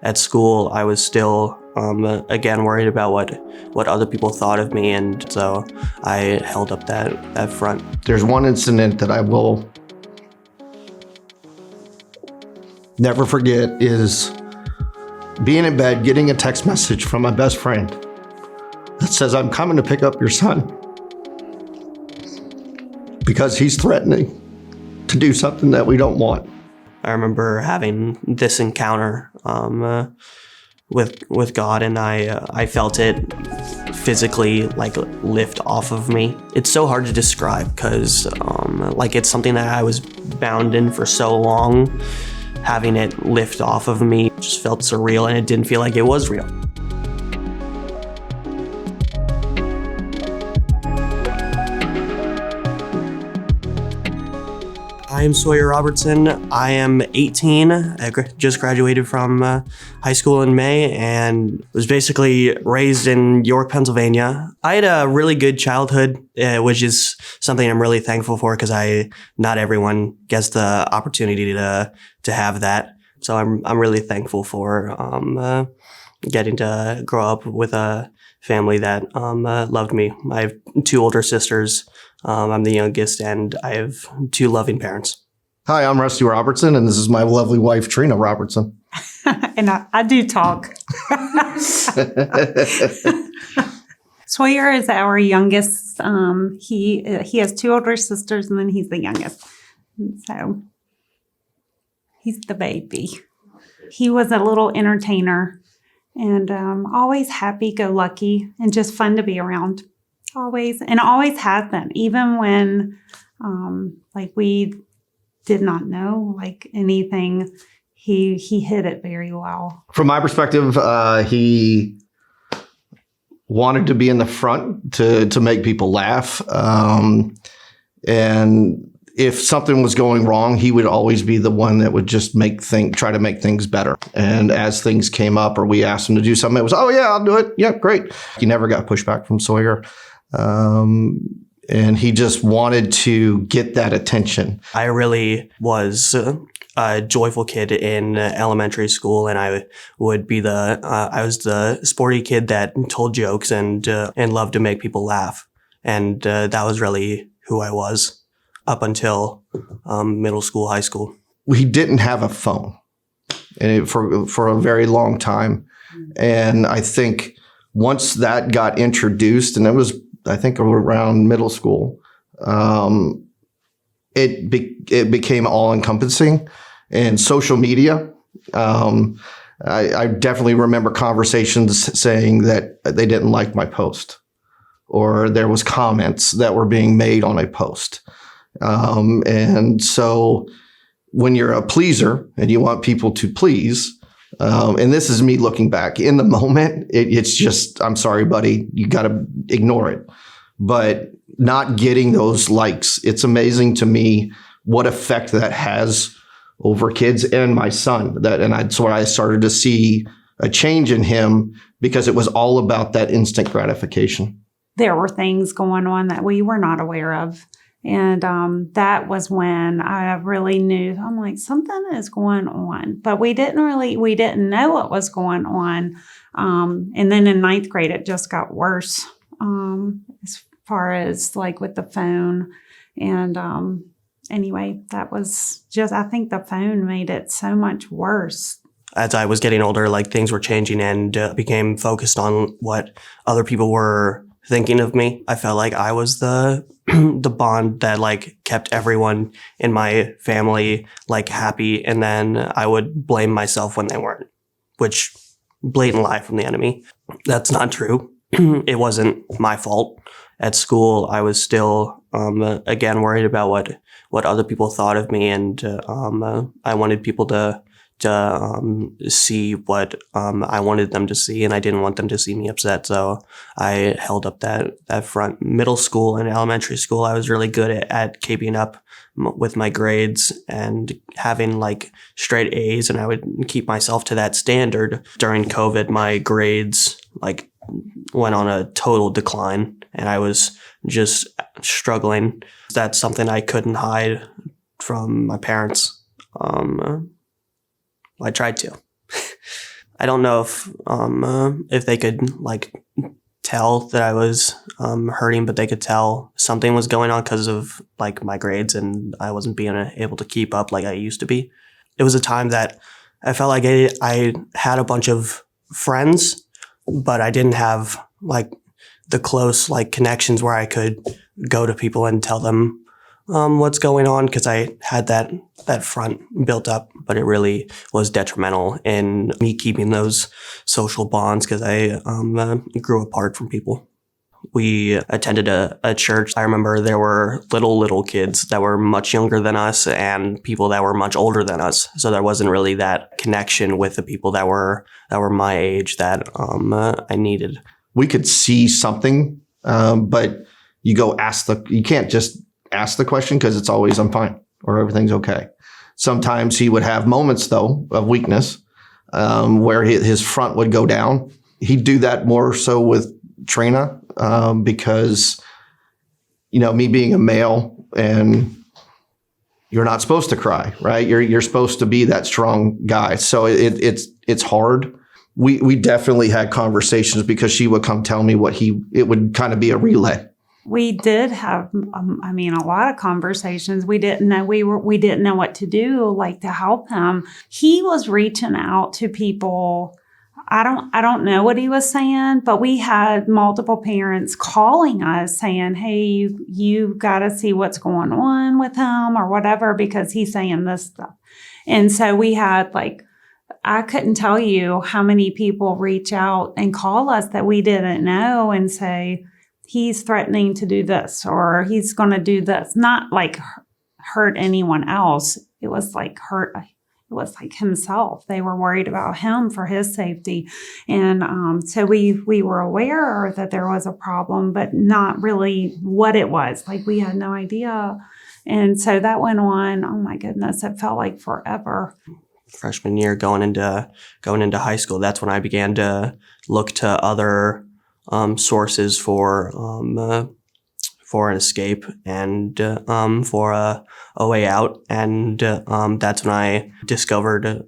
At school, I was still, again, worried about what other people thought of me, and so I held up that front. There's one incident that I will never forget is being in bed, getting a text message from my best friend that says, "I'm coming to pick up your son," because he's threatening to do something that we don't want. I remember having this encounter with God, and I felt it physically like lift off of me. It's so hard to describe because like it's something that I was bound in for so long. Having it lift off of me just felt surreal, and it didn't feel like it was real. I am Sawyer Robertson. I am 18. I just graduated from high school in May and was basically raised in York, Pennsylvania. I had a really good childhood, which is something I'm really thankful for because not everyone gets the opportunity to have that. So I'm really thankful for getting to grow up with a family that loved me. I have 2 older sisters. I'm the youngest, and I have 2 loving parents. Hi, I'm Rusty Robertson, and this is my lovely wife, Trina Robertson. And I do talk. Sawyer is our youngest. He has 2 older sisters, and then he's the youngest. So he's the baby. He was a little entertainer and always happy-go-lucky and just fun to be around. Always has been, even when like we did not know like anything. He hid it very well. From my perspective, he wanted to be in the front to make people laugh, and if something was going wrong, he would always be the one that would just try to make things better. And as things came up or we asked him to do something, it was, "Oh yeah, I'll do it. Yeah, great." He never got pushback from Sawyer. And he just wanted to get that attention. I really was a joyful kid in elementary school, and I would be I was the sporty kid that told jokes and loved to make people laugh. And that was really who I was up until middle school, high school. He didn't have a phone for a very long time. And I think once that got introduced, and it was, I think, around middle school, it became all-encompassing. And social media, I definitely remember conversations saying that they didn't like my post, or there was comments that were being made on a post. And so when you're a pleaser and you want people to please, and this is me looking back in the moment, it's just, I'm sorry, buddy, you got to ignore it. But not getting those likes, it's amazing to me what effect that has over kids and my son. That's where I started to see a change in him, because it was all about that instant gratification. There were things going on that we were not aware of. And that was when I really knew, I'm like, something is going on. But we didn't know what was going on. And then in 9th grade, it just got worse as far as like with the phone. And anyway, that was just, I think the phone made it so much worse. As I was getting older, like things were changing and became focused on what other people were thinking of me. I felt like I was the bond that like kept everyone in my family like happy, and then I would blame myself when they weren't, which blatant lie from the enemy. That's not true. It wasn't my fault. At school, I was still again worried about what other people thought of me, and I wanted people to see what I wanted them to see, and I didn't want them to see me upset. So I held up that front. Middle school and elementary school, I was really good at keeping up with my grades and having like straight A's, and I would keep myself to that standard. During COVID, my grades like went on a total decline, and I was just struggling. That's something I couldn't hide from my parents. I tried to. I don't know if they could like tell that I was hurting, but they could tell something was going on because of like my grades, and I wasn't being able to keep up like I used to be. It was a time that I felt like I had a bunch of friends, but I didn't have like the close like connections where I could go to people and tell them what's going on, because I had that front built up, but it really was detrimental in me keeping those social bonds because I grew apart from people. We attended a church. I remember there were little kids that were much younger than us and people that were much older than us. So there wasn't really that connection with the people that were my age that I needed. We could see something, but you can't just ask the question because it's always I'm fine or everything's okay. Sometimes he would have moments though of weakness where his front would go down. He'd do that more so with Trina because, me being a male and you're not supposed to cry, right? You're supposed to be that strong guy. So it's hard. We definitely had conversations because she would come tell me it would kind of be a relay. We did have, a lot of conversations. We didn't know we didn't know what to do, like to help him. He was reaching out to people. I don't know what he was saying, but we had multiple parents calling us saying, "Hey, you got to see what's going on with him or whatever because he's saying this stuff." And so we had I couldn't tell you how many people reach out and call us that we didn't know and say, he's threatening to do this or he's going to do this. Not like hurt anyone else. It was like himself. They were worried about him for his safety. And so we were aware that there was a problem, but not really what it was. Like we had no idea. And so that went on. Oh my goodness. It felt like forever. Freshman year going into high school, that's when I began to look to other sources for an escape and for a way out, and that's when I discovered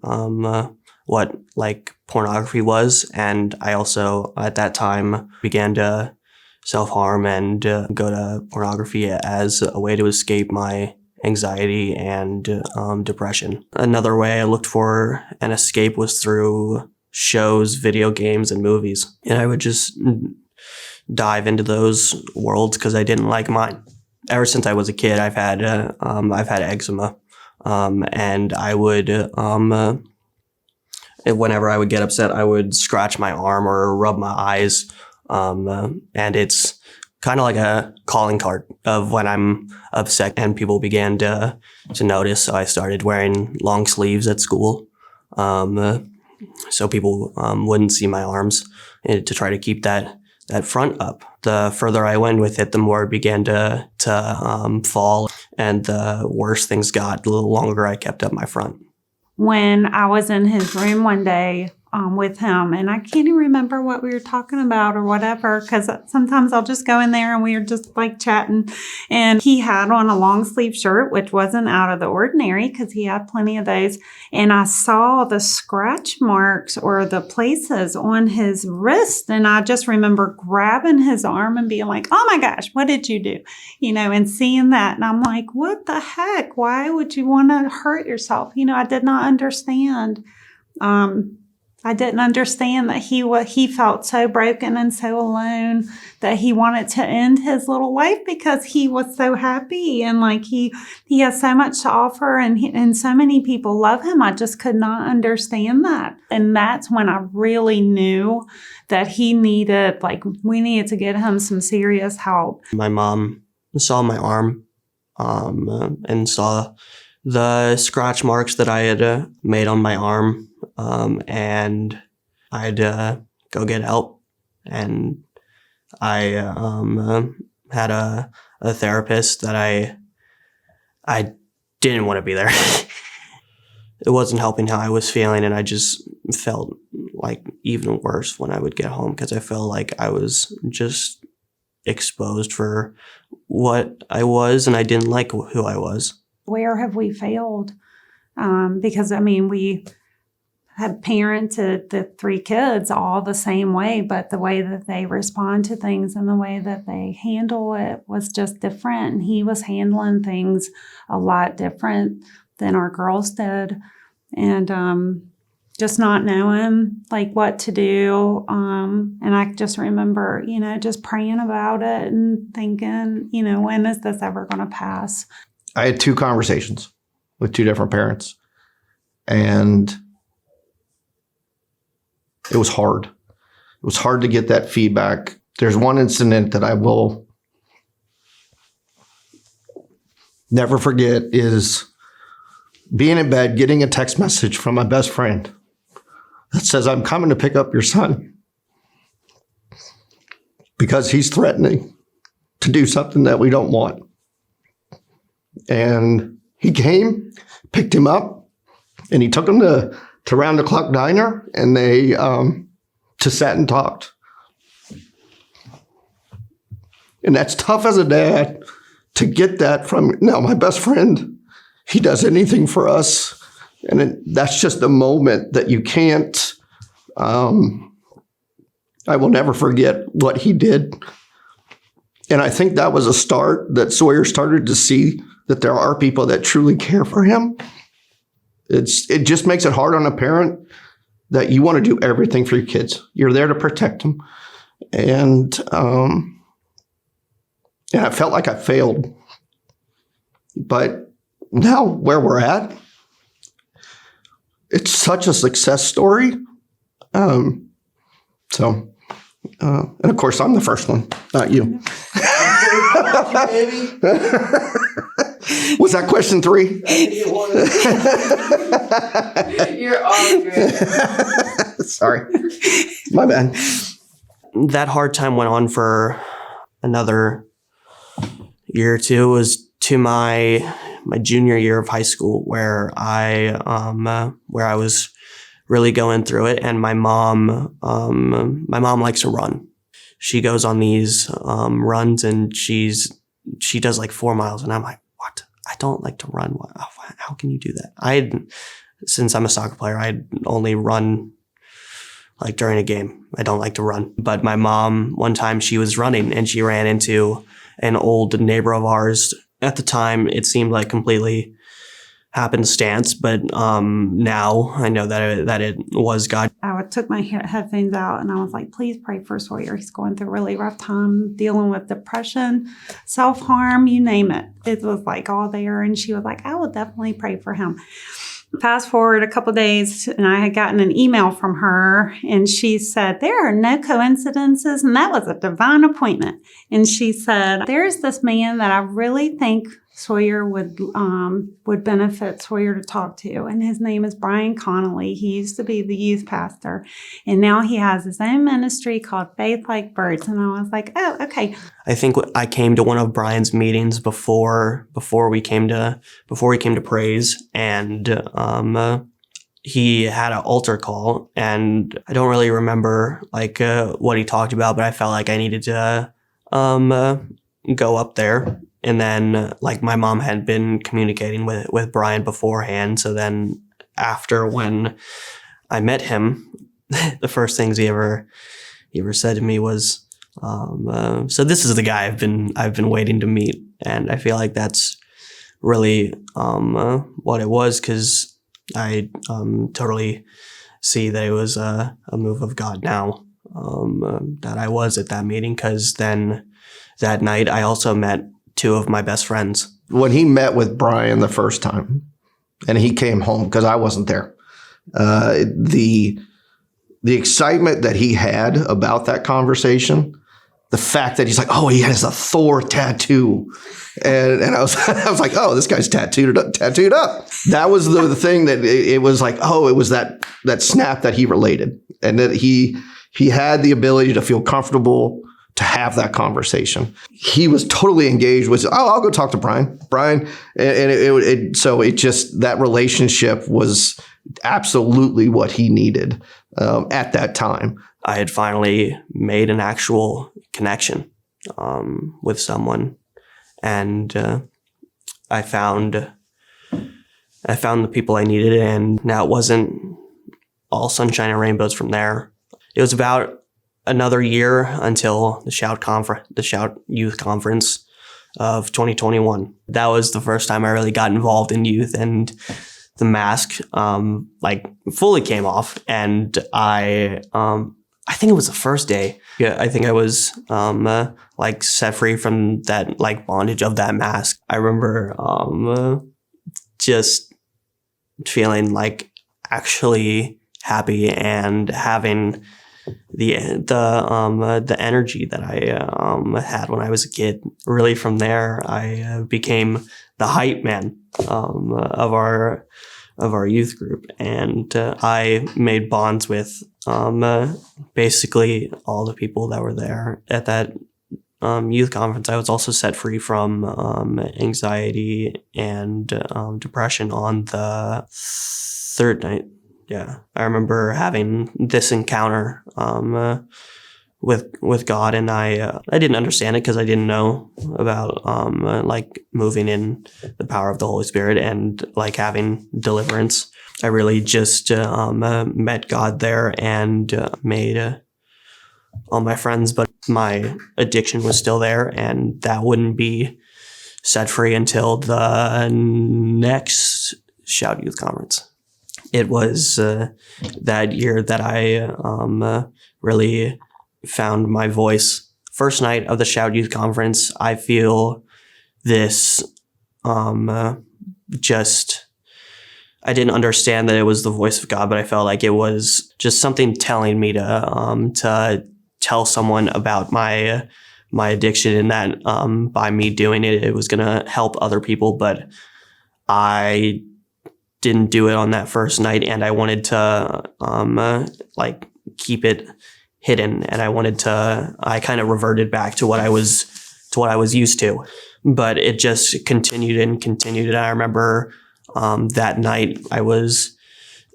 what like pornography was, and I also at that time began to self-harm and go to pornography as a way to escape my anxiety and depression. Another way I looked for an escape was through shows, video games, and movies. And I would just dive into those worlds because I didn't like mine. Ever since I was a kid, I've had eczema, and I would whenever I would get upset, I would scratch my arm or rub my eyes, and it's kind of like a calling card of when I'm upset, and people began to notice. So I started wearing long sleeves at school, so people wouldn't see my arms, to try to keep that front up. The further I went with it, the more it began to fall, and the worse things got the longer I kept up my front. When I was in his room one day with him, and I can't even remember what we were talking about or whatever, because sometimes I'll just go in there and we were just like chatting, and he had on a long sleeve shirt, which wasn't out of the ordinary because he had plenty of those, and I saw the scratch marks or the places on his wrist, and I just remember grabbing his arm and being like, "Oh my gosh, what did you do?" And seeing that, and I'm like, what the heck? Why would you want to hurt yourself? I did not understand. I didn't understand that he felt so broken and so alone that he wanted to end his little life because he was so happy and like he has so much to offer and so many people love him. I just could not understand that. And that's when I really knew that we needed to get him some serious help. My mom saw my arm and saw the scratch marks that I had made on my arm. And I'd go get help, and I had a therapist that I didn't want to be there. It wasn't helping how I was feeling, and I just felt like even worse when I would get home because I felt like I was just exposed for what I was, and I didn't like who I was. Where have we failed? Because we had parented the 3 kids all the same way, but the way that they respond to things and the way that they handle it was just different. And he was handling things a lot different than our girls did. And just not knowing like what to do. And I just remember, just praying about it and thinking, when is this ever going to pass? I had 2 conversations with 2 different parents, and it was hard. It was hard to get that feedback. There's one incident that I will never forget is being in bed, getting a text message from my best friend that says, "I'm coming to pick up your son because he's threatening to do something that we don't want." And he came, picked him up, and he took him to Round the Clock Diner, and they just sat and talked. And that's tough as a dad to get that from, no, my best friend, he does anything for us. And that's just a moment that you can't, I will never forget what he did. And I think that was a start that Sawyer started to see that there are people that truly care for him. It just makes it hard on a parent that you want to do everything for your kids. You're there to protect them. And I felt like I failed. But now where we're at, it's such a success story. And of course, I'm the first one, not you. Was that question 3? You're all good. Sorry. My bad. That hard time went on for another year or 2. It was to my junior year of high school where I was really going through it. And my mom likes to run. She goes on these runs, and she does like 4 miles, and I'm like, what? I don't like to run. How can you do that? Since I'm a soccer player, I'd only run like during a game. I don't like to run. But my mom, one time she was running and she ran into an old neighbor of ours. At the time, it seemed like completely happenstance, but now I know that it was God. I took my headphones out and I was like, please pray for Sawyer. He's going through a really rough time, dealing with depression, self-harm, you name it. It was like all there. And she was like, I will definitely pray for him. Fast forward a couple of days, and I had gotten an email from her, and she said, there are no coincidences, and that was a divine appointment. And she said, there's this man that I really think Sawyer would benefit Sawyer to talk to, and his name is Brian Connolly. He used to be the youth pastor, and now he has his own ministry called Faith Like Birds. And I was like, oh, okay. I think I came to one of Brian's meetings before we came to praise, and he had an altar call, and I don't really remember what he talked about, but I felt like I needed to go up there. And then my mom had been communicating with Brian beforehand. So then after, when I met him, the first things he ever said to me was, so this is the guy I've been waiting to meet. And I feel like that's really what it was, because I totally see that it was a move of God now that I was at that meeting, because then that night I also met 2 of my best friends. When he met with Brian the first time and he came home, because I wasn't there, the excitement that he had about that conversation, the fact that he's like, oh, he has a Thor tattoo. And I was like, oh, this guy's tattooed up. That was the thing that it was like, oh, it was that snap that he related, and that he had the ability to feel comfortable to have that conversation. He was totally engaged with, oh, I'll go talk to Brian. And so that relationship was absolutely what he needed at that time. I had finally made an actual connection with someone, and I found the people I needed. And now it all sunshine and rainbows from there. It was about another year until the Shout Youth Conference of 2021. That was the first time I really got involved in youth, and the mask fully came off, and I think it was the first day. Yeah, I think I was set free from that bondage of that mask. I remember just feeling actually happy and having the energy that I had when I was a kid. Really, from there, I became the hype man of our youth group, and I made bonds with basically all the people that were there at that youth conference. I was also set free from anxiety and depression on the third night. Yeah, I remember having this encounter with God, and I didn't understand it because I didn't know about moving in the power of the Holy Spirit and having deliverance. I really just met God there and made all my friends, but my addiction was still there, and that wouldn't be set free until the next Shout Youth Conference. It was that year that I really found my voice. First night of the Shout Youth Conference, I feel this I didn't understand that it was the voice of God, but I felt like it was just something telling me to tell someone about my addiction, and that by me doing it, it was going to help other people. But I didn't do it on that first night, and I wanted to keep it hidden, and I kind of reverted back to what I was used to, but it just continued and continued. And I remember that night I was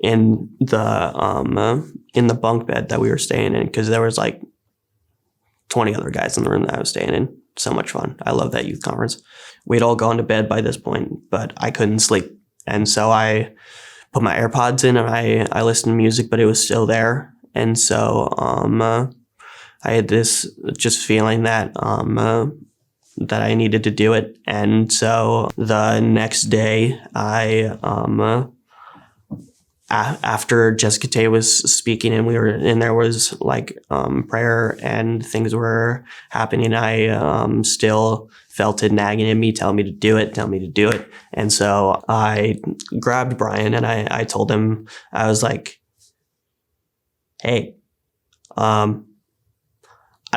in the bunk bed that we were staying in, because there was 20 other guys in the room that I was staying in. So much fun. I love that youth conference. We'd all gone to bed by this point, but I couldn't sleep. And so I put my AirPods in and I listened to music, but it was still there. And so I had this just feeling that that I needed to do it. And so the next day, after Jessica Tay was speaking and there was prayer and things were happening, I still felt it nagging in me, telling me to do it. And so I grabbed Brian and I told him, I was like, hey, I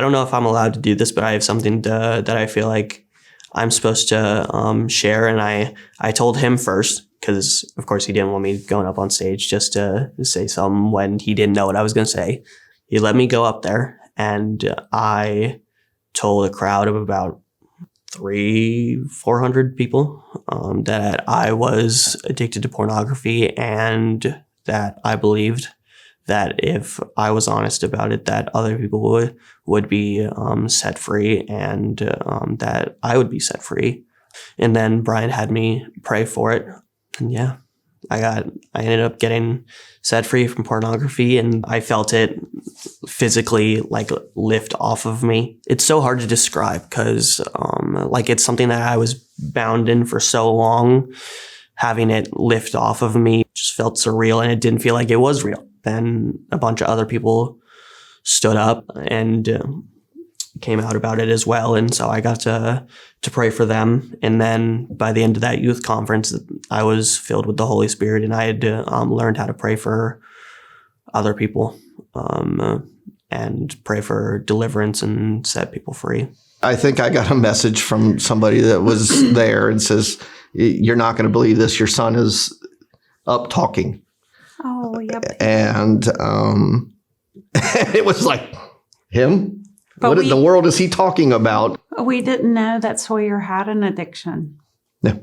don't know if I'm allowed to do this, but I have something that I feel like I'm supposed to share. And I told him first, because of course he didn't want me going up on stage just to say something when he didn't know what I was going to say. He let me go up there, and I told a crowd of about 300-400 people that I was addicted to pornography, and that I believed that if I was honest about it, that other people would be set free, and that I would be set free. And then Brian had me pray for it. And yeah, I ended up getting set free from pornography, and I felt it physically lift off of me. It's so hard to describe because it's something that I was bound in for so long. Having it lift off of me just felt surreal, and it didn't feel like it was real. Then a bunch of other people stood up and came out about it as well. And so I got to pray for them. And then by the end of that youth conference, I was filled with the Holy Spirit, and I had learned how to pray for other people and pray for deliverance and set people free. I think I got a message from somebody that was there and says, "You're not going to believe this. Your son is up talking." Oh, yep. And it was like, him? But what in the world is he talking about? We didn't know that Sawyer had an addiction. Yeah.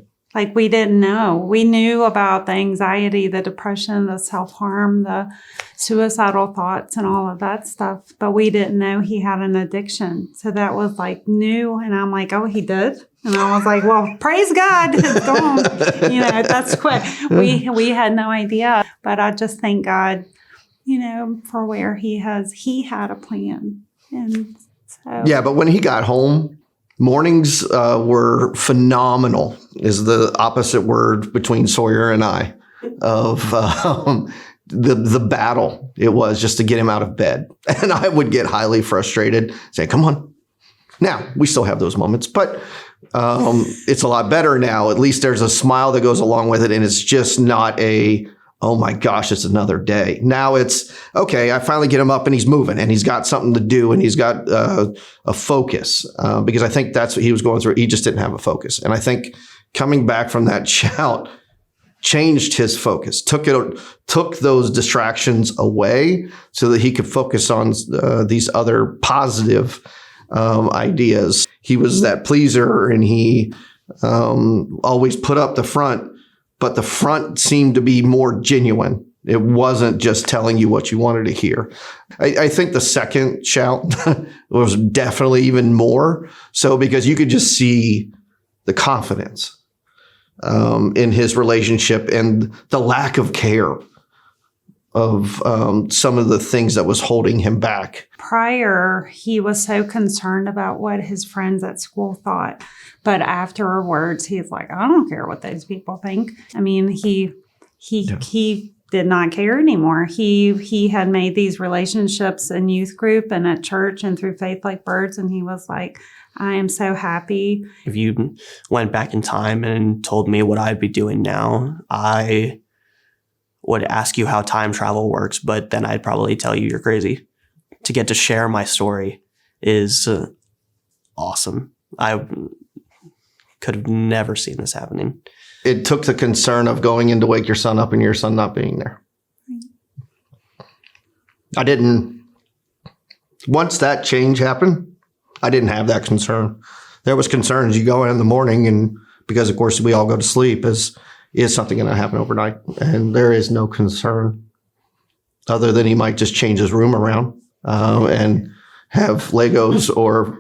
We didn't know. We knew about the anxiety, the depression, the self-harm, the suicidal thoughts and all of that stuff. But we didn't know he had an addiction. So that was new. And I'm like, oh, he did? And I was like, well, praise God, it's gone. That's what we had no idea. But I just thank God for where he had a plan. And so, Yeah, but when he got home, mornings were phenomenal, is the opposite word between Sawyer and I, of the battle it was just to get him out of bed. And I would get highly frustrated, saying, come on. Now, we still have those moments, but it's a lot better now. At least there's a smile that goes along with it, and it's just not oh my gosh, it's another day. Now it's, okay, I finally get him up and he's moving and he's got something to do and he's got a focus, because I think that's what he was going through. He just didn't have a focus. And I think coming back from that shout changed his focus, took those distractions away so that he could focus on these other positive ideas. He was that pleaser, and he always put up the front, but the front seemed to be more genuine. It wasn't just telling you what you wanted to hear. I think the second shout was definitely even more so, because you could just see the confidence in his relationship and the lack of care of some of the things that was holding him back. Prior, he was so concerned about what his friends at school thought. But afterwards, he's like, I don't care what those people think. I mean, he did not care anymore. He had made these relationships in youth group and at church and through Faith Like Birds. And he was like, I am so happy. If you went back in time and told me what I'd be doing now, I would ask you how time travel works, but then I'd probably tell you you're crazy. To get to share my story is awesome. I could have never seen this happening. It took the concern of going in to wake your son up and your son not being there. Once that change happened, I didn't have that concern. There was concerns. You go in the morning, and because of course we all go to sleep, is something going to happen overnight? And there is no concern other than he might just change his room around and have Legos or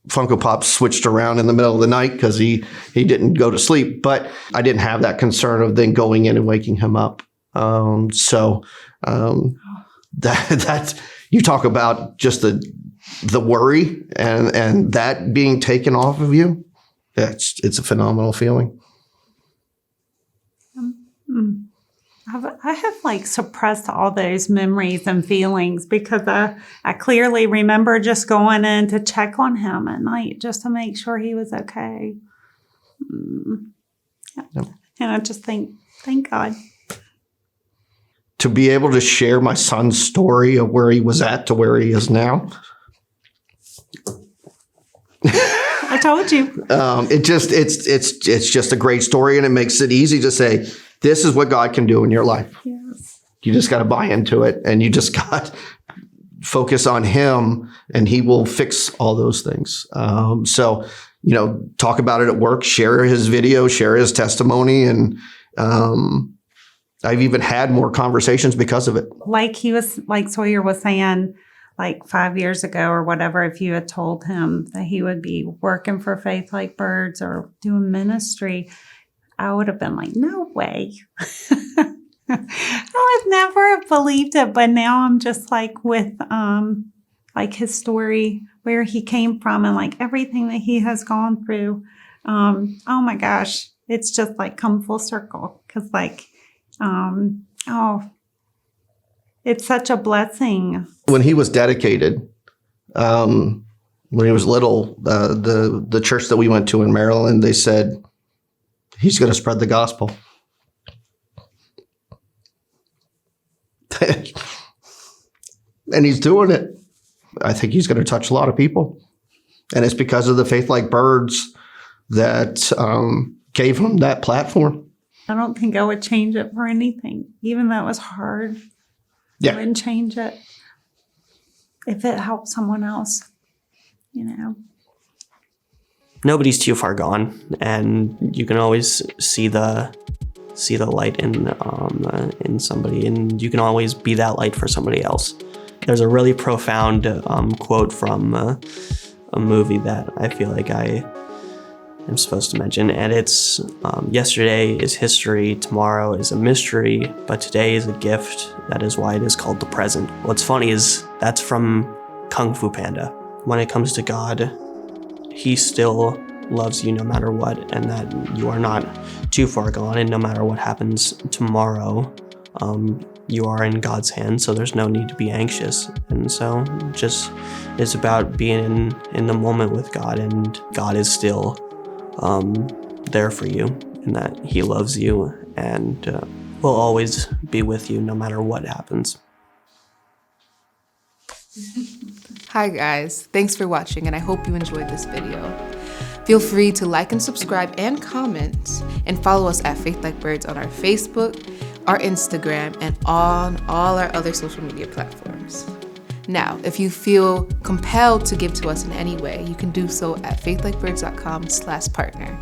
Funko Pops switched around in the middle of the night because he didn't go to sleep. But I didn't have that concern of then going in and waking him up. That you talk about just the worry and that being taken off of you. It's a phenomenal feeling. I have like suppressed all those memories and feelings because I clearly remember just going in to check on him at night just to make sure he was okay. Yeah. Yep. And I just thank God. To be able to share my son's story of where he was at to where he is now. I told you. It's just a great story, and it makes it easy to say, this is what God can do in your life. Yes. You just got to buy into it, and you just got to focus on him, and he will fix all those things. So, talk about it at work, share his video, share his testimony, and I've even had more conversations because of it. Like Sawyer was saying, like 5 years ago or whatever, if you had told him that he would be working for Faith Like Birds or doing ministry, I would have been like, no way. I would never have believed it. But now I'm just like with like his story, where he came from and like everything that he has gone through. Oh my gosh, it's just like come full circle. Because like, it's such a blessing. When he was dedicated, when he was little, the church that we went to in Maryland, they said, he's going to spread the gospel. And he's doing it. I think he's going to touch a lot of people. And it's because of the Faith Like Birds that gave him that platform. I don't think I would change it for anything. Even though it was hard, I wouldn't change it if it helped someone else, Nobody's too far gone, and you can always see the light in somebody, and you can always be that light for somebody else. There's a really profound quote from a movie that I feel like I I'm supposed to mention. And it's yesterday is history, tomorrow is a mystery, but today is a gift. That is why it is called the present. What's funny is that's from Kung Fu Panda. When it comes to God, he still loves you no matter what, and that you are not too far gone, and no matter what happens tomorrow, you are in God's hands, so there's no need to be anxious. And so just it's about being in the moment with God, and God is still there for you, and that he loves you and will always be with you no matter what happens. Hi guys, thanks for watching and I hope you enjoyed this video. Feel free to like and subscribe and comment and follow us at Faith Like Birds on our Facebook, our Instagram, and on all our other social media platforms. Now, if you feel compelled to give to us in any way, you can do so at faithlikebirds.com/partner.